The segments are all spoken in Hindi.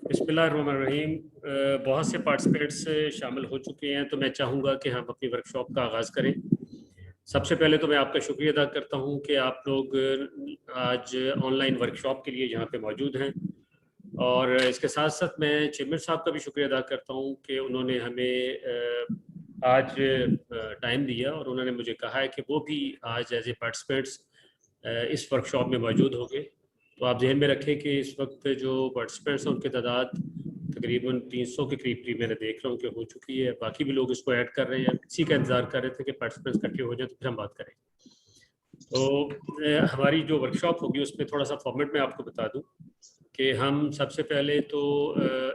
बिस्मिल्लाहिर्रहमानिर्रहीम। बहुत से पार्टिसिपेंट्स शामिल हो चुके हैं, तो मैं चाहूँगा कि हम अपनी वर्कशॉप का आगाज़ करें। सबसे पहले तो मैं आपका शुक्रिया अदा करता हूँ कि आप लोग आज ऑनलाइन वर्कशॉप के लिए यहाँ पे मौजूद हैं, और इसके साथ साथ मैं चेयरमैन साहब का भी शुक्रिया अदा करता हूँ कि उन्होंने हमें आज टाइम दिया और उन्होंने मुझे कहा है कि वो भी आज एज ए पार्टिसिपेंट्स इस वर्कशॉप में मौजूद होंगे। तो आप जहन में रखें कि इस वक्त जो पार्टिसिपेंट्स हैं उनकी तादाद तकरीबन 300 के करीब मैंने देख रहा हूँ कि हो चुकी है। बाकी भी लोग इसको ऐड कर रहे हैं, इसी का इंतजार कर रहे थे कि पार्टिसिपेंट्स इकट्ठे हो जाए तो फिर हम बात करें। तो हमारी जो वर्कशॉप होगी उसमें थोड़ा सा फॉर्मेट में आपको बता दूं कि हम सबसे पहले तो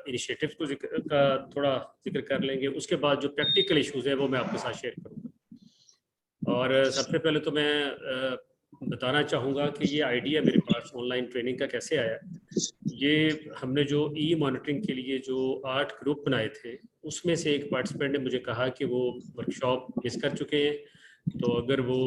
इनिशिएटिव्स को का थोड़ा जिक्र कर लेंगे, उसके बाद जो प्रैक्टिकल इश्यूज़ है वो मैं आपके साथ शेयर करूँगा। और सबसे पहले तो मैं बताना चाहूँगा कि ये आइडिया मेरे पास ऑनलाइन ट्रेनिंग का कैसे आया। ये हमने जो ई मॉनिटरिंग के लिए जो 8 ग्रुप बनाए थे, उसमें से एक पार्टिसिपेंट ने मुझे कहा कि वो वर्कशॉप मिस कर चुके हैं, तो अगर वो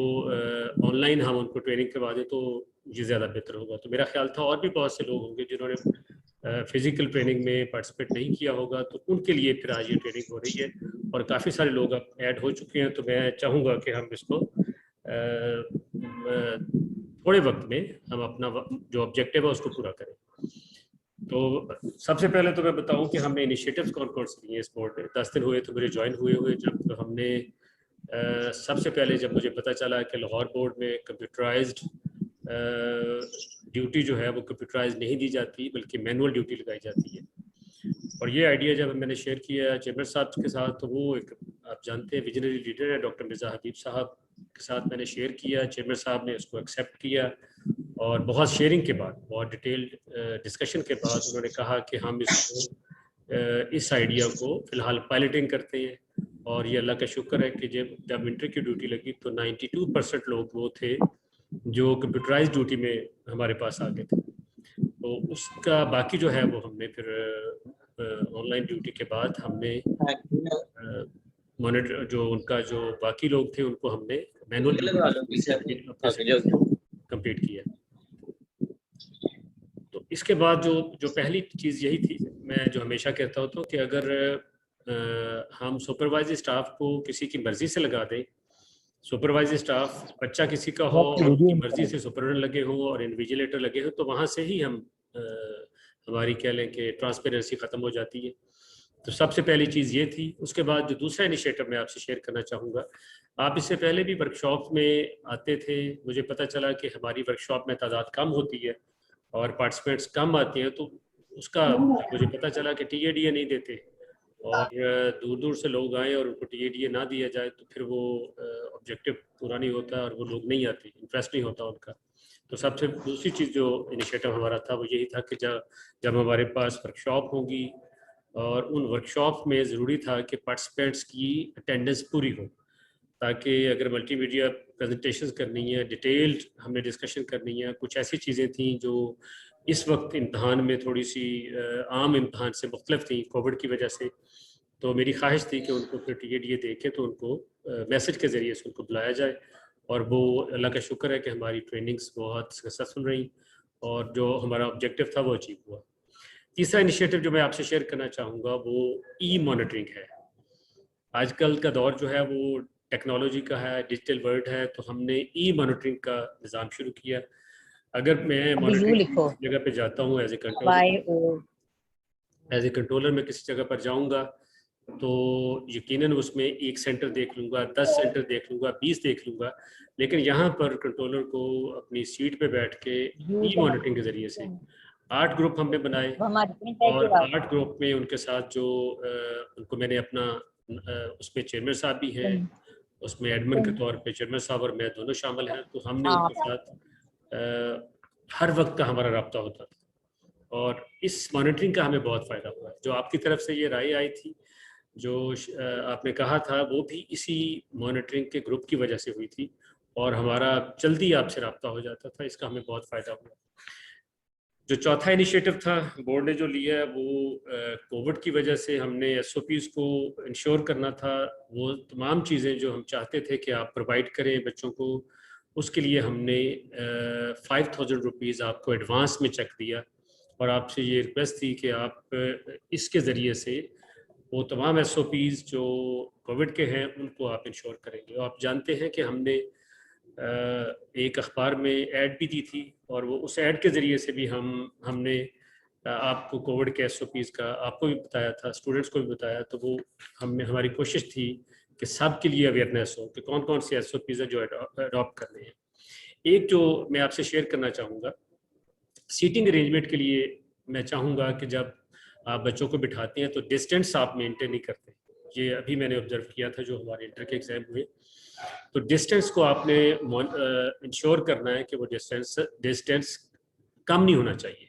ऑनलाइन हम उनको ट्रेनिंग करवा दें तो ये ज़्यादा बेहतर होगा। तो मेरा ख्याल था और भी बहुत से लोग होंगे जिन्होंने फिज़िकल ट्रेनिंग में पार्टिसिपेट नहीं किया होगा, तो उनके लिए फिर आज ये ट्रेनिंग हो रही है और काफ़ी सारे लोग अब ऐड हो चुके हैं। तो मैं चाहूँगा कि हम इसको थोड़े वक्त में हम अपना जो ऑब्जेक्टिव है उसको पूरा करें। तो सबसे पहले तो मैं बताऊं कि हमने इनिशिएटिव्स कौन कौन से लिए इस बोर्ड में। 10 दिन हुए तो मेरे ज्वाइन हुए जब तो हमने सबसे पहले जब मुझे पता चला कि लाहौर बोर्ड में कंप्यूटराइज्ड ड्यूटी जो है वो कंप्यूटराइज नहीं दी जाती बल्कि मैनुअल ड्यूटी लगाई जाती है। और ये आइडिया जब मैंने शेयर किया चेयरमैन साहब के साथ, तो वो एक आप जानते हैं विजनरी लीडर है डॉक्टर मिर्ज़ा हबीब साहब के साथ मैंने शेयर किया। चेयरमैन साहब ने उसको एक्सेप्ट किया और बहुत शेयरिंग के बाद, बहुत डिटेल्ड डिस्कशन के बाद उन्होंने कहा कि हम इसको इस आइडिया को फ़िलहाल पायलटिंग करते हैं। और ये अल्लाह का शुक्र है कि जब विंटर की ड्यूटी लगी तो 92% लोग वो थे जो कंप्यूटराइज ड्यूटी में हमारे पास आ गए थे। तो उसका बाकी जो है वो हमने फिर ऑनलाइन ड्यूटी के बाद हमने मॉनिटर जो उनका जो बाकी लोग थे उनको हमने मैनुअल कंप्लीट किया। तो इसके बाद जो पहली चीज़ यही थी, मैं जो हमेशा कहता होता हूँ कि अगर हम सुपरवाइजर स्टाफ को किसी की मर्ज़ी से लगा दें, सुपरवाइजर स्टाफ बच्चा किसी का हो और उनकी मर्ज़ी से सुपरवाइजर लगे हो और इन्विजिलेटर लगे हो, तो वहाँ से ही हम हमारी कह लें कि ट्रांसपेरेंसी ख़त्म हो जाती है। तो सबसे पहली चीज़ ये थी। उसके बाद जो दूसरा इनिशिएटिव मैं आपसे शेयर करना चाहूँगा, आप इससे पहले भी वर्कशॉप में आते थे, मुझे पता चला कि हमारी वर्कशॉप में तादाद कम होती है और पार्टिसिपेंट्स कम आते हैं, तो उसका मुझे पता चला कि टीएडीए नहीं देते और दूर दूर से लोग आए और उनको टीएडीए ना दिया जाए तो फिर वो ऑब्जेक्टिव पूरा नहीं होता और वो लोग नहीं आते, इंटरेस्ट नहीं होता उनका। तो सबसे दूसरी चीज़ जो इनिशिएटिव हमारा था वो यही था कि जब हमारे पास वर्कशॉप होगी और उन वर्कशॉप में ज़रूरी था कि पार्टिसिपेंट्स की अटेंडेंस पूरी हो, ताकि अगर मल्टीमीडिया प्रेजेंटेशंस करनी है, डिटेल्ड हमने डिस्कशन करनी है, कुछ ऐसी चीज़ें थी जो इस वक्त इम्तहान में थोड़ी सी आम इम्तहान से मुख्तलिफ थी कोविड की वजह से। तो मेरी ख्वाहिश थी कि उनको फिर टीएडीए दे के तो उनको मैसेज के ज़रिए से उनको बुलाया जाए, और वो अल्लाह का शुक्र है कि हमारी ट्रेनिंग्स बहुत सक्सेसफुल रही और जो हमारा ऑब्जेक्टिव था वो अचीव हुआ। तीसरा इनिशिएटिव जो मैं आपसे शेयर करना चाहूँगा वो ई मॉनिटरिंग है। आजकल का दौर जो है वो टेक्नोलॉजी का है, डिजिटल वर्ल्ड है, तो हमने ई मॉनिटरिंग का निज़ाम शुरू किया। अगर मैं मॉनिटरिंग किसी जगह पे जाता हूँ एज ए कंट्रोलर मैं किसी जगह पर जाऊँगा तो यकीनन उसमें एक सेंटर देख लूँगा, 10 सेंटर देख लूँगा, 20 देख लूँगा, लेकिन यहाँ पर कंट्रोलर को अपनी सीट पे बैठ के ई मॉनिटरिंग के ज़रिए से 8 ग्रुप हमने बनाए और 8 ग्रुप में उनके साथ जो उनको मैंने अपना उसमें चेयरमैन साहब भी हैं, उसमें एडमिन के तौर पे चेयरमैन साहब और मैं दोनों शामिल हैं। तो हमने उनके साथ हर वक्त का हमारा रब्ता होता था और इस मॉनिटरिंग का हमें बहुत फ़ायदा हुआ है। जो आपकी तरफ से ये राय आई थी, जो आपने कहा था, वो भी इसी मॉनिटरिंग के ग्रुप की वजह से हुई थी और हमारा जल्दी आपसे रब्ता हो जाता था, इसका हमें बहुत फ़ायदा हुआ। जो चौथा इनिशिएटिव था बोर्ड ने जो लिया है वो कोविड की वजह से हमने एसओपीज़ को इंश्योर करना था। वो तमाम चीज़ें जो हम चाहते थे कि आप प्रोवाइड करें बच्चों को, उसके लिए हमने 5000 रुपीज़ आपको एडवांस में चेक दिया और आपसे ये रिक्वेस्ट थी कि आप इसके ज़रिए से वो तमाम SOPs जो कोविड के हैं उनको आप इंश्योर करेंगे। और आप जानते हैं कि हमने एक अखबार में ऐड भी दी थी, और वो उस ऐड के ज़रिए से भी हमने आपको कोविड के SOPs का आपको भी बताया था, स्टूडेंट्स को भी बताया। तो वो हमारी कोशिश थी कि सब के लिए अवेयरनेस हो कि कौन कौन सी SOPs है जो अडॉप्ट करने हैं। एक जो मैं आपसे शेयर करना चाहूँगा, सीटिंग अरेंजमेंट के लिए मैं चाहूँगा कि जब आप बच्चों को बिठाते हैं तो डिस्टेंस आप मेंटेन नहीं करते। ये अभी मैंने ऑब्जर्व किया था जो हमारे इंटर के एग्जाम हुए, तो डिस्टेंस को आपने इंश्योर करना है कि वो डिस्टेंस कम नहीं होना चाहिए।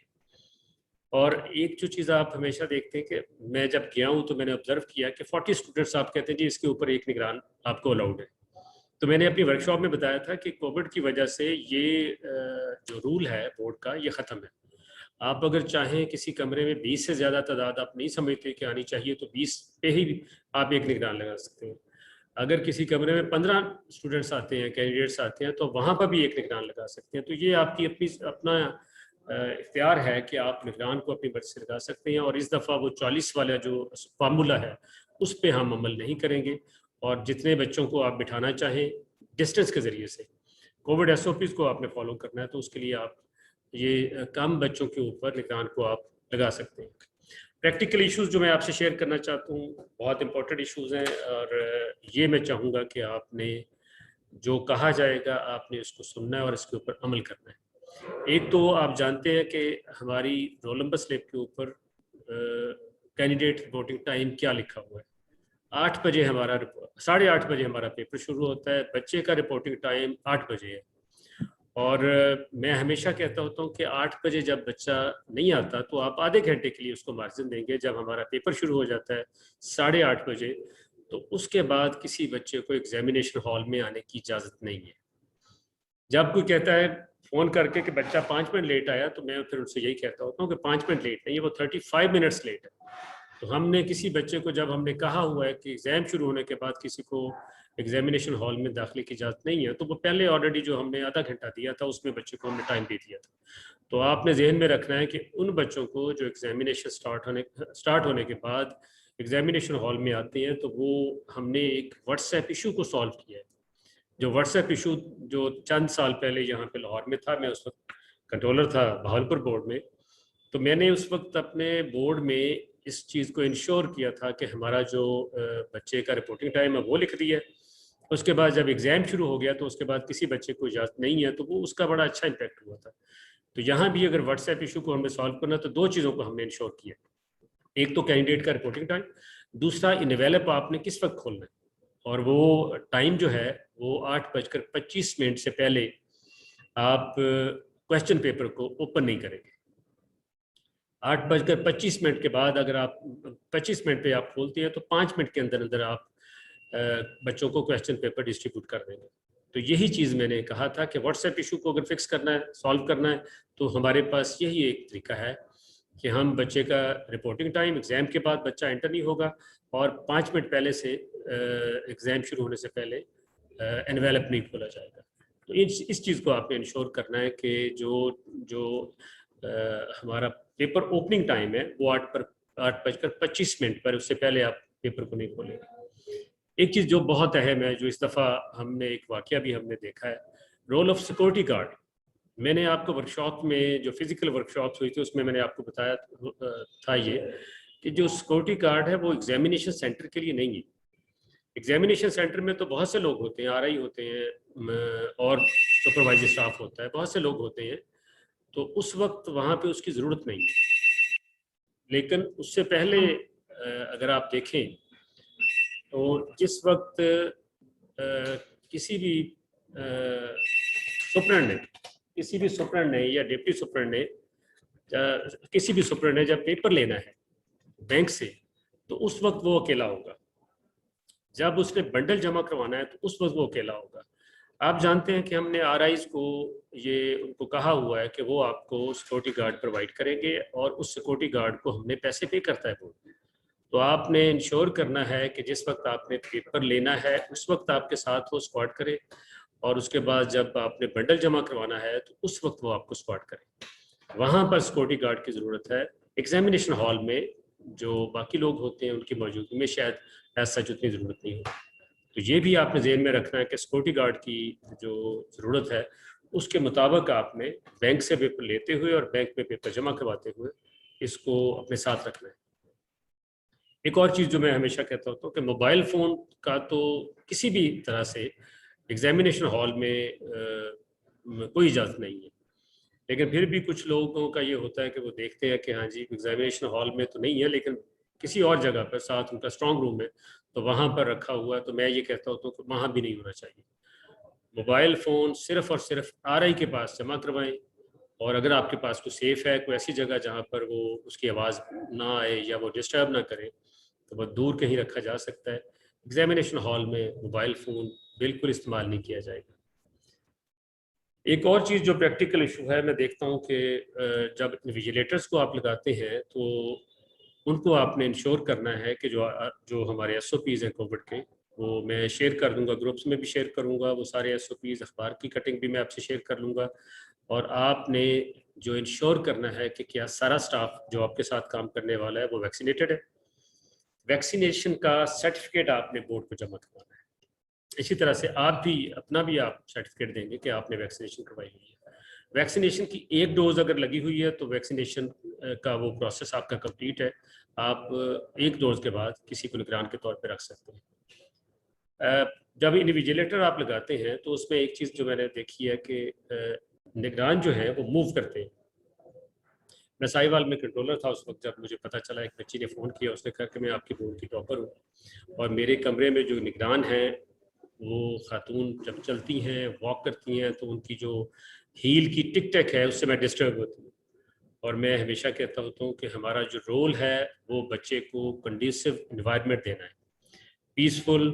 और एक जो चीज़ आप हमेशा देखते हैं कि मैं जब गया हूँ तो मैंने ऑब्जर्व किया कि 40 स्टूडेंट्स आप कहते हैं जी इसके ऊपर एक निगरान आपको अलाउड है। तो मैंने अपनी वर्कशॉप में बताया था कि कोविड की वजह से ये जो रूल है बोर्ड का ये ख़त्म है। आप अगर चाहें किसी कमरे में 20 से ज़्यादा तादाद आप नहीं समझते कि आनी चाहिए तो 20 पे ही आप एक निगरान लगा सकते हैं। अगर किसी कमरे में 15 स्टूडेंट्स आते हैं, कैंडिडेट्स आते हैं, तो वहाँ पर भी एक निगरान लगा सकते हैं। तो ये आपकी अपना इख्तियार है कि आप निगरान को अपनी मर्जी से लगा सकते हैं। और इस दफ़ा वो 40 वाला जो फार्मूला है उस पर हम अमल नहीं करेंगे, और जितने बच्चों को आप बिठाना चाहें डिस्टेंस के ज़रिए से कोविड SOPs को आपने फॉलो करना है, तो उसके लिए आप ये कम बच्चों के ऊपर निगरान को आप लगा सकते हैं। प्रैक्टिकल इश्यूज जो मैं आपसे शेयर करना चाहता हूँ बहुत इंपॉर्टेंट इश्यूज हैं, और ये मैं चाहूँगा कि आपने जो कहा जाएगा आपने उसको सुनना है और इसके ऊपर अमल करना है। एक तो आप जानते हैं कि हमारी रोल नंबर स्लिप के ऊपर कैंडिडेट रिपोर्टिंग टाइम क्या लिखा हुआ है। 8 बजे हमारा 8:30 बजे हमारा पेपर शुरू होता है, बच्चे का रिपोर्टिंग टाइम 8 बजे है। और मैं हमेशा कहता होता हूँ कि 8 बजे जब बच्चा नहीं आता तो आप आधे घंटे के लिए उसको मार्जिन देंगे। जब हमारा पेपर शुरू हो जाता है 8:30 बजे, तो उसके बाद किसी बच्चे को एग्जामिनेशन हॉल में आने की इजाज़त नहीं है। जब कोई कहता है फ़ोन करके कि बच्चा 5 मिनट लेट आया, तो मैं फिर उनसे यही कहता होता हूँ कि 5 मिनट लेट नहीं है, वो 35 मिनट्स लेट है। तो हमने किसी बच्चे को जब हमने कहा हुआ है कि एग्ज़ाम शुरू होने के बाद किसी को एग्जामिनेशन हॉल में दाखिले की इजाज़त नहीं है, तो वो पहले ऑलरेडी जो हमने आधा घंटा दिया था उसमें बच्चे को हमने टाइम दे दिया था। तो आपने जहन में रखना है कि उन बच्चों को जो एग्जामिनेशन स्टार्ट होने के बाद एग्जामिनेशन हॉल में आते हैं, तो वो हमने एक व्हाट्सएप इशू को सॉल्व किया है। जो व्हाट्सएप इशू जो चंद साल पहले यहाँ पे लाहौर में था, मैं उस वक्त कंट्रोलर था बहावलपुर बोर्ड में, तो मैंने उस वक्त अपने बोर्ड में इस चीज़ को इंश्योर किया था कि हमारा जो बच्चे का रिपोर्टिंग टाइम है वो लिख दिया है। उसके बाद जब एग्ज़ाम शुरू हो गया तो उसके बाद किसी बच्चे को इजाज़त नहीं है, तो वो उसका बड़ा अच्छा इम्पैक्ट हुआ था। तो यहाँ भी अगर व्हाट्सएप इशू को हमें सॉल्व करना, तो 2 चीज़ों को हमने इंश्योर किया। एक तो कैंडिडेट का रिपोर्टिंग टाइम, दूसरा इनवेलप आपने किस वक्त खोलना है, और वो टाइम जो है वो 8:25 से पहले आप क्वेश्चन पेपर को ओपन नहीं करेंगे। 8:25 के बाद अगर आप 25 मिनट पे आप खोलते हैं तो 5 मिनट के अंदर अंदर आप बच्चों को क्वेश्चन पेपर डिस्ट्रीब्यूट कर देंगे। तो यही चीज़ मैंने कहा था कि व्हाट्सएप इशू को अगर फिक्स करना है, सॉल्व करना है, तो हमारे पास यही एक तरीका है कि हम बच्चे का रिपोर्टिंग टाइम एग्ज़ाम के बाद बच्चा एंटर नहीं होगा, और 5 मिनट पहले से एग्ज़ाम शुरू होने से पहले एनवेलप नहीं खोला जाएगा। तो इस चीज़ को आपने इंश्योर करना है कि जो हमारा पेपर ओपनिंग टाइम है वो 8:25 पर, उससे पहले आप पेपर को नहीं खोलेंगे। एक चीज़ जो बहुत अहम है, जो इस दफ़ा हमने एक वाक़या भी हमने देखा है, रोल ऑफ सिक्योरिटी गार्ड। मैंने आपको वर्कशॉप में जो फिजिकल वर्कशॉप्स हुई थी उसमें मैंने आपको बताया था ये कि जो सिक्योरिटी गार्ड है वो एग्जामिनेशन सेंटर के लिए नहीं है। एग्जामिनेशन सेंटर में तो बहुत से लोग होते हैं, RI होते हैं और सुपरवाइजर स्टाफ होता है, बहुत से लोग होते हैं, तो उस वक्त वहाँ पे उसकी ज़रूरत नहीं है। लेकिन उससे पहले अगर आप देखें तो जिस वक्त किसी भी सुपरडेंट ने या डिप्टी सुपरडेंट ने किसी भी सुपरडेंट ने जब पेपर लेना है बैंक से, तो उस वक्त वो अकेला होगा। जब उसने बंडल जमा करवाना है तो उस वक्त वो अकेला होगा। आप जानते हैं कि हमने RIs को ये उनको कहा हुआ है कि वो आपको सिक्योरिटी गार्ड प्रोवाइड करेंगे, और उस सिक्योरिटी गार्ड को हमने पैसे पे करता है बोर्ड। तो आपने इंश्योर करना है कि जिस वक्त आपने पेपर लेना है उस वक्त आपके साथ वो स्क्वाड करे, और उसके बाद जब आपने बंडल जमा करवाना है तो उस वक्त वो आपको स्क्वाड करे। वहाँ पर सिक्योरिटी गार्ड की ज़रूरत है। एग्जामिनेशन हॉल में जो बाकी लोग होते हैं उनकी मौजूदगी में शायद ऐसा सच उतनी ज़रूरत नहीं हो। तो ये भी आपने ज़हन में रखना है कि सिक्योरिटी गार्ड की जो ज़रूरत है उसके मुताबिक आपने बैंक से पेपर लेते हुए और बैंक में पेपर जमा करवाते हुए इसको अपने साथ रखना है। एक और चीज़ जो मैं हमेशा कहता होता हूँ कि मोबाइल फ़ोन का तो किसी भी तरह से एग्जामिनेशन हॉल में कोई इजाज़त नहीं है, लेकिन फिर भी कुछ लोगों का ये होता है कि वो देखते हैं कि हाँ जी एग्जामिनेशन हॉल में तो नहीं है लेकिन किसी और जगह पर साथ उनका स्ट्रांग रूम है तो वहाँ पर रखा हुआ है। तो मैं ये कहता हूँ तो वहाँ भी नहीं होना चाहिए। मोबाइल फ़ोन सिर्फ और सिर्फ आरआई के पास जमा करवाएं, और अगर आपके पास कोई सेफ है, कोई ऐसी जगह जहाँ पर वो उसकी आवाज़ ना आए या वो डिस्टर्ब ना करे, तो वह दूर कहीं रखा जा सकता है। एग्जामिनेशन हॉल में मोबाइल फ़ोन बिल्कुल इस्तेमाल नहीं किया जाएगा। एक और चीज़ जो प्रैक्टिकल इशू है, मैं देखता हूँ कि जब विजिलेटर्स को आप लगाते हैं तो उनको आपने इंश्योर करना है कि जो हमारे SOPs हैं कोविड के, वो मैं शेयर कर दूंगा, ग्रुप्स में भी शेयर करूंगा, वो सारे SOPs, अखबार की कटिंग भी मैं आपसे शेयर कर लूँगा। और आपने जो इंश्योर करना है कि क्या सारा स्टाफ जो आपके साथ काम करने वाला है वो वैक्सीनेटेड है। वैक्सीनेशन का सर्टिफिकेट आपने बोर्ड को जमा करवाना है। इसी तरह से आप भी अपना भी आप सर्टिफिकेट देंगे कि आपने वैक्सीनेशन करवाई हुई है। वैक्सीनेशन की एक डोज अगर लगी हुई है तो वैक्सीनेशन का वो प्रोसेस आपका कंप्लीट है। आप एक डोज के बाद किसी को निगरान के तौर पर रख सकते हैं। जब इन्विजिलेटर आप लगाते हैं तो उसमें एक चीज़ जो मैंने देखी है कि निगरान जो है वो मूव करते हैं। मैं साहिवाल में कंट्रोलर था उस वक्त, जब मुझे पता चला, एक बच्ची ने फ़ोन किया, उसने कहा कि मैं आपकी बोर्ड की टॉपर हूँ और मेरे कमरे में जो निगरान हैं वो खातून जब चलती हैं, वॉक करती हैं, तो उनकी जो हील की टिक टैक है उससे मैं डिस्टर्ब होती हूँ। और मैं हमेशा कहता होता हूँ कि हमारा जो रोल है वो बच्चे को कंडीसिव इन्वायरमेंट देना है। पीसफुल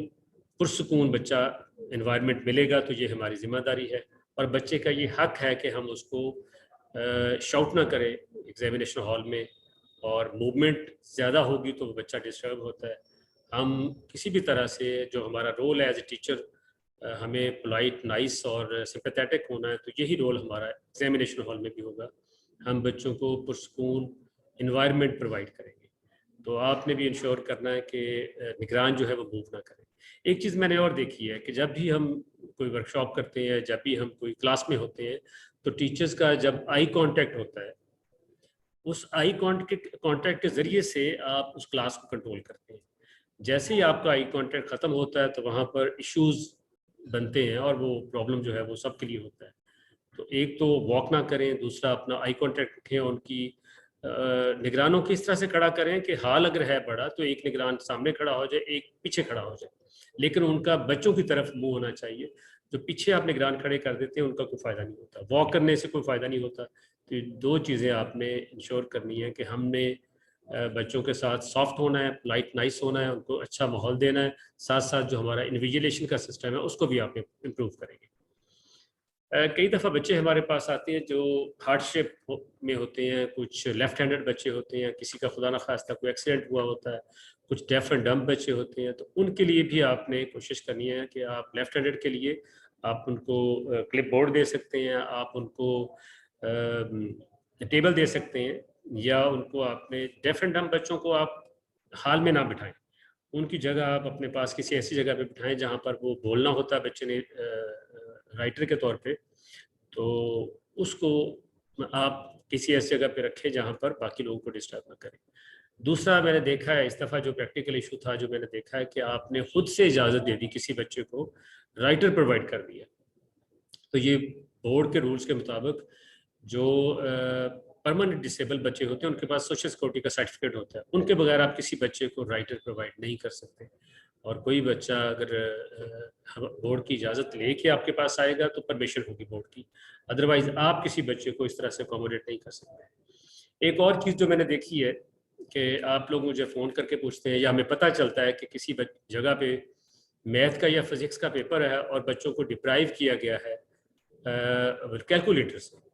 पुरसकून बच्चा इन्वायरमेंट मिलेगा तो ये हमारी जिम्मेदारी है। और बच्चे का ये हक है कि हम उसको शाउट ना करें एग्जामिनेशन हॉल में, और मूवमेंट ज़्यादा होगी तो बच्चा डिस्टर्ब होता है। हम किसी भी तरह से जो हमारा रोल है एज ए टीचर, हमें पोलाइट, नाइस और सिंपैथेटिक होना है, तो यही रोल हमारा एग्जामिनेशन हॉल में भी होगा। हम बच्चों को पुरसकून इन्वायरमेंट प्रोवाइड करेंगे। तो आपने भी इंश्योर करना है कि निगरान जो है वो मूव ना करें। एक चीज़ मैंने और देखी है कि जब भी हम कोई वर्कशॉप करते हैं, जब भी हम कोई क्लास में होते हैं, तो टीचर्स का जब आई कांटेक्ट होता है, उस आई कांटेक्ट के ज़रिए से आप उस क्लास को कंट्रोल करते हैं। जैसे ही आपका आई कांटेक्ट ख़त्म होता है तो वहाँ पर इश्यूज बनते हैं और वो प्रॉब्लम जो है वो सबके लिए होता है। तो एक तो वॉक ना करें, दूसरा अपना आई कांटेक्ट रखें, उनकी निगरानों को इस तरह से खड़ा करें कि हाल अगर है बड़ा तो एक निगरान सामने खड़ा हो जाए, एक पीछे खड़ा हो जाए, लेकिन उनका बच्चों की तरफ मुंह होना चाहिए। जो पीछे आप निगरान खड़े कर देते हैं उनका कोई फ़ायदा नहीं होता, वॉक करने से कोई फ़ायदा नहीं होता। तो ये दो चीज़ें आपने इंश्योर करनी है कि हमने बच्चों के साथ सॉफ्ट होना है, लाइट नाइस होना है, उनको अच्छा माहौल देना है, साथ साथ जो हमारा इन्विजिलेशन का सिस्टम है उसको भी आप इम्प्रूव करेंगे। कई दफ़ा बच्चे हमारे पास आते हैं जो हार्डशिप में होते हैं, कुछ लेफ्ट हैंडेड बच्चे होते हैं, किसी का खुदा ना खास्ता कोई एक्सीडेंट हुआ होता है, कुछ डेफ एंड डम्ब बच्चे होते हैं, तो उनके लिए भी आपने कोशिश करनी है कि आप लेफ्ट हैंडेड के लिए आप उनको क्लिप बोर्ड दे सकते हैं, आप उनको टेबल दे सकते हैं, या उनको आपने डेफ एंड डम्ब बच्चों को आप हाल में ना बिठाएं, उनकी जगह आप अपने पास किसी ऐसी जगह पे बिठाएं जहाँ पर वो बोलना होता है बच्चे ने राइटर के तौर पे, तो उसको आप किसी ऐसी जगह पे रखें जहाँ पर बाकी लोगों को डिस्टर्ब ना करें। दूसरा मैंने देखा है इस दफ़ा जो प्रैक्टिकल इशू था, जो मैंने देखा है कि आपने खुद से इजाज़त दे दी किसी बच्चे को, राइटर प्रोवाइड कर दिया। तो ये बोर्ड के रूल्स के मुताबिक जो परमानेंट डिसेबल बच्चे होते हैं उनके पास सोशल सिक्योरिटी का सर्टिफिकेट होता है, उनके बगैर आप किसी बच्चे को राइटर प्रोवाइड नहीं कर सकते। और कोई बच्चा अगर बोर्ड की इजाज़त लेके आपके पास आएगा तो परमिशन होगी बोर्ड की, अदरवाइज आप किसी बच्चे को इस तरह से अकोमोडेट नहीं कर सकते। एक और चीज़ जो मैंने देखी है कि आप लोग मुझे फ़ोन करके पूछते हैं या हमें पता चलता है कि किसी जगह पे मैथ का या फिजिक्स का पेपर है और बच्चों को डिप्राइव किया गया है कैलकुलेटर से।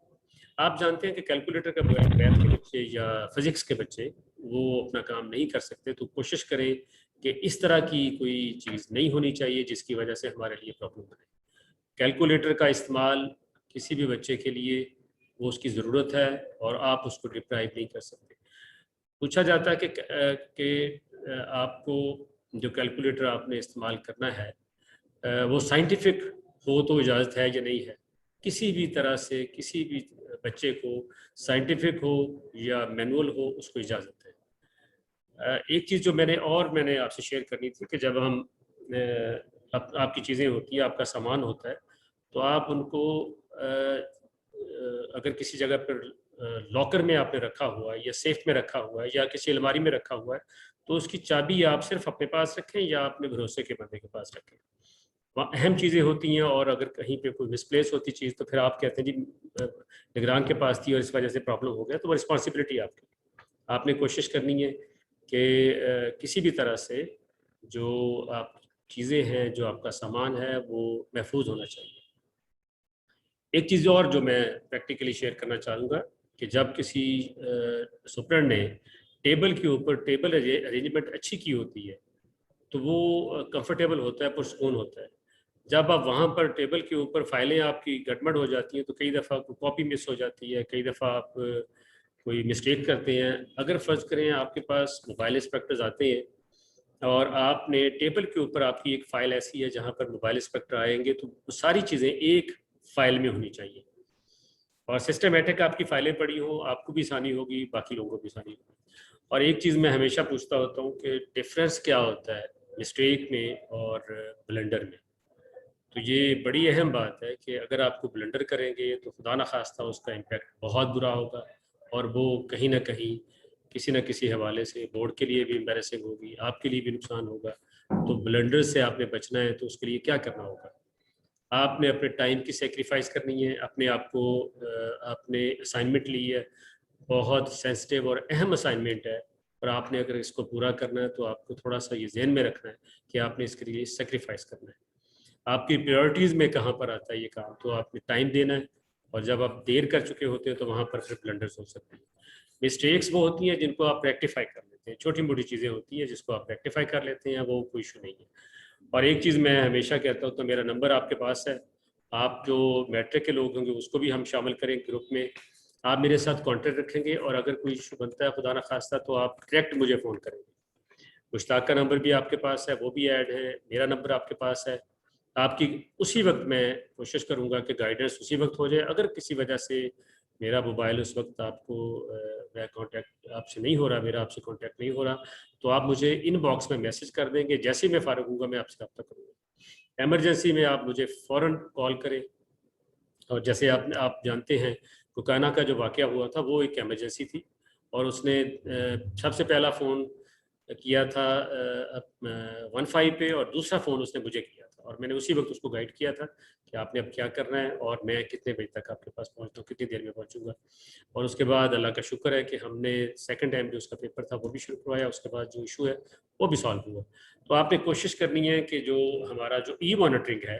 आप जानते हैं कि कैलकुलेटर के बगैर मैथ के बच्चे या फिजिक्स के बच्चे वो अपना काम नहीं कर सकते। तो कोशिश करें कि इस तरह की कोई चीज़ नहीं होनी चाहिए जिसकी वजह से हमारे लिए प्रॉब्लम बने। कैलकुलेटर का इस्तेमाल किसी भी बच्चे के लिए वो उसकी ज़रूरत है और आप उसको डिप्राइव नहीं कर सकते। पूछा जाता है कि आपको जो कैलकुलेटर आपने इस्तेमाल करना है वो साइंटिफिक हो तो इजाज़त है या नहीं है। किसी भी तरह से किसी भी बच्चे को साइंटिफिक हो या मैनुअल हो उसको इजाज़त है। एक चीज़ जो मैंने आपसे शेयर करनी थी कि जब हम आपकी चीज़ें होती हैं, आपका सामान होता है, तो आप उनको अगर किसी जगह पर लॉकर में आपने रखा हुआ है या सेफ में रखा हुआ है या किसी अलमारी में रखा हुआ है, तो उसकी चाबी आप सिर्फ अपने पास रखें या अपने भरोसे के बंदे के पास रखें। वहाँ अहम चीज़ें होती हैं और अगर कहीं पे कोई मिसप्लेस होती चीज़ तो फिर आप कहते हैं जी निगरान के पास थी और इस वजह से प्रॉब्लम हो गया, तो वो रिस्पॉन्सिबिलिटी आपकी। आपने कोशिश करनी है कि किसी भी तरह से जो आप चीज़ें हैं, जो आपका सामान है, वो महफूज होना चाहिए। एक चीज़ और जो मैं प्रैक्टिकली शेयर करना चाहूँगा कि जब किसी सुपरडेंट ने टेबल के ऊपर टेबल अरेंजमेंट अच्छी की होती है, तो वो कंफर्टेबल होता है, पुरसकून होता है। जब आप वहाँ पर टेबल के ऊपर फाइलें आपकी गड़बड़ हो जाती हैं, तो कई दफ़ा कॉपी मिस हो जाती है, कई दफ़ा आप कोई मिस्टेक करते हैं। अगर फ़र्ज़ करें आपके पास मोबाइल इंस्पेक्टर्स आते हैं और आपने टेबल के ऊपर आपकी एक फ़ाइल ऐसी है जहाँ पर मोबाइल इंस्पेक्टर आएँगे, तो वो सारी चीज़ें एक फ़ाइल में होनी चाहिए और सिस्टमैटिक आपकी फ़ाइलें पड़ी हों, आपको भी आसानी होगी, बाकी लोगों को भी आसानी होगी। और एक चीज़ मैं हमेशा पूछता होता हूँ कि डिफ़रेंस क्या होता है मिस्टेक में और ब्लंडर में? तो ये बड़ी अहम बात है कि अगर आपको ब्लंडर करेंगे तो खुदा न खास्ता उसका इम्पैक्ट बहुत बुरा होगा और वो कहीं न कहीं किसी न किसी हवाले से बोर्ड के लिए भी एम्बैरेसिंग होगी, आपके लिए भी नुकसान होगा। तो ब्लंडर से आपने बचना है तो उसके लिए क्या करना होगा? आपने अपने टाइम की सैक्रिफाइस करनी है, अपने आप को आपने असाइनमेंट ली है, बहुत सेंसिटिव और अहम असाइनमेंट है और आपने अगर इसको पूरा करना है तो आपको थोड़ा-सा ये ज़हन में रखना है कि आपने इसके लिए सैक्रिफाइस करना है। आपकी प्रायोरिटीज़ में कहाँ पर आता है ये काम, तो आपने टाइम देना है और जब आप देर कर चुके होते हैं तो वहाँ पर फिर ब्लंडर्स हो सकते हैं। मिस्टेक्स वो होती हैं जिनको आप रेक्टिफाई कर लेते हैं, छोटी-मोटी चीज़ें होती हैं जिसको आप रेक्टिफाई कर लेते हैं, वो कोई इश्यू नहीं है। और एक चीज़ मैं हमेशा कहता हूँ, तो मेरा नंबर आपके पास है, आप जो मैट्रिक के लोग होंगे उसको भी हम शामिल करें ग्रुप में। आप मेरे साथ कॉन्टैक्ट रखेंगे और अगर कोई इश्यू बनता है खुदा ना खास्ता तो आप डायरेक्ट मुझे फ़ोन करेंगे। मुश्ताक का नंबर भी आपके पास है, वो भी ऐड है, मेरा नंबर आपके पास है। आपकी उसी वक़्त मैं कोशिश करूँगा कि गाइडेंस उसी वक़्त हो जाए। अगर किसी वजह से मेरा मोबाइल उस वक़्त आपको मैं कॉन्टैक्ट आपसे नहीं हो रहा, मेरा आपसे कॉन्टैक्ट नहीं हो रहा, तो आप मुझे इनबॉक्स में मैसेज कर देंगे। जैसे ही मैं फ़ारिग होऊँगा, मैं आपसे रब्ता करूँगा। इमरजेंसी में आप मुझे फ़ौरन कॉल करें और जैसे आप जानते हैं, कोकाना का जो वाक़या हुआ था, वो एक इमरजेंसी थी और उसने सबसे पहला फ़ोन किया था 15 पे और दूसरा फ़ोन उसने मुझे किया था और मैंने उसी वक़्त उसको गाइड किया था कि आपने अब क्या करना है और मैं कितने बजे तक आपके पास पहुँचता हूँ, कितनी देर में पहुँचूँगा। और उसके बाद अल्लाह का शुक्र है कि हमने सेकंड टाइम जो उसका पेपर था, वो भी शुरू करवाया, उसके बाद जो इश्यू है, वो भी सॉल्व हुआ। तो आपने कोशिश करनी है कि जो हमारा जो ई-मॉनिटरिंग है,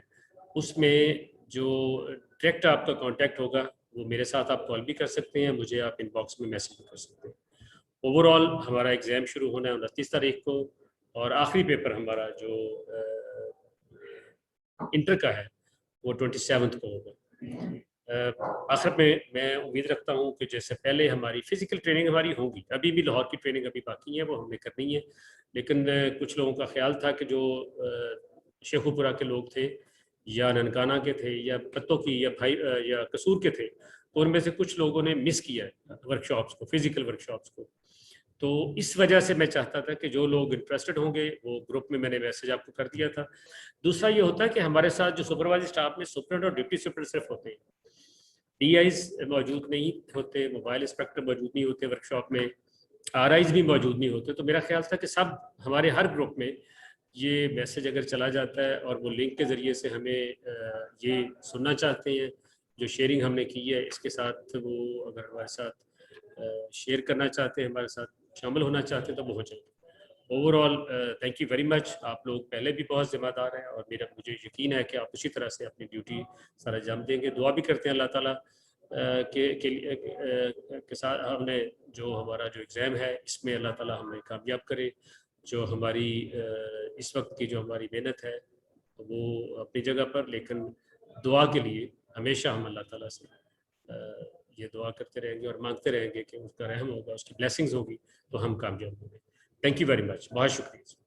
उसमें जो डायरेक्ट आपका कॉन्टैक्ट होगा, वो मेरे साथ आप कॉल भी कर सकते हैं, मुझे आप इनबॉक्स में मैसेज भी कर सकते हैं। ओवरऑल हमारा एग्ज़ाम शुरू होना है 29 तारीख को और आखिरी पेपर हमारा जो इंटर का है, वो 27th को होगा। आखिर में मैं उम्मीद रखता हूँ कि जैसे पहले हमारी फ़िज़िकल ट्रेनिंग हमारी होगी, अभी भी लाहौर की ट्रेनिंग अभी बाकी है, वो हमने करनी है। लेकिन कुछ लोगों का ख़्याल था कि जो शेखुपुरा के लोग थे या ननकाना के थे या पत्तों की या कसूर के थे, तो उनमें से कुछ लोगों ने मिस किया है वर्कशॉप्स को, फ़िज़िकल वर्कशॉप्स को। तो इस वजह से मैं चाहता था कि जो लोग इंटरेस्टेड होंगे, वो ग्रुप में मैंने मैसेज आपको कर दिया था। दूसरा ये होता है कि हमारे साथ जो सुपरवाइज़र स्टाफ में सुपरिटेंडेंट और डिप्टी सुपरिटेंडेंट सिर्फ होते हैं। डीआईज़ मौजूद नहीं होते, मोबाइल इंस्पेक्टर मौजूद नहीं होते वर्कशॉप में, आरआईज़ भी मौजूद नहीं होते। तो मेरा ख्याल था कि सब हमारे हर ग्रुप में ये मैसेज अगर चला जाता है और वो लिंक के ज़रिए से हमें ये सुनना चाहते हैं, जो शेयरिंग हमने की है, इसके साथ वो अगर हमारे साथ शेयर करना चाहते हैं, हमारे साथ शामिल होना चाहते हैं, तो वो हो जाएंगे। Overall thank you very much. आप लोग पहले भी बहुत ज़िम्मेदार हैं और मुझे यकीन है कि आप उसी तरह से अपनी ड्यूटी सारा अंजाम देंगे। दुआ भी करते हैं अल्लाह ताला के लिए के साथ हमने जो हमारा जो एग्ज़ाम है इसमें अल्लाह ताला हमें कामयाब करे। जो हमारी इस वक्त की जो हमारी मेहनत है वो अपनी जगह पर, लेकिन दुआ के लिए हमेशा हम अल्लाह ताला से ये दुआ करते रहेंगे और मांगते रहेंगे कि उसका रहम होगा, उसकी ब्लेसिंग्स होगी तो हम कामयाब होंगे। थैंक यू वेरी मच, बहुत शुक्रिया।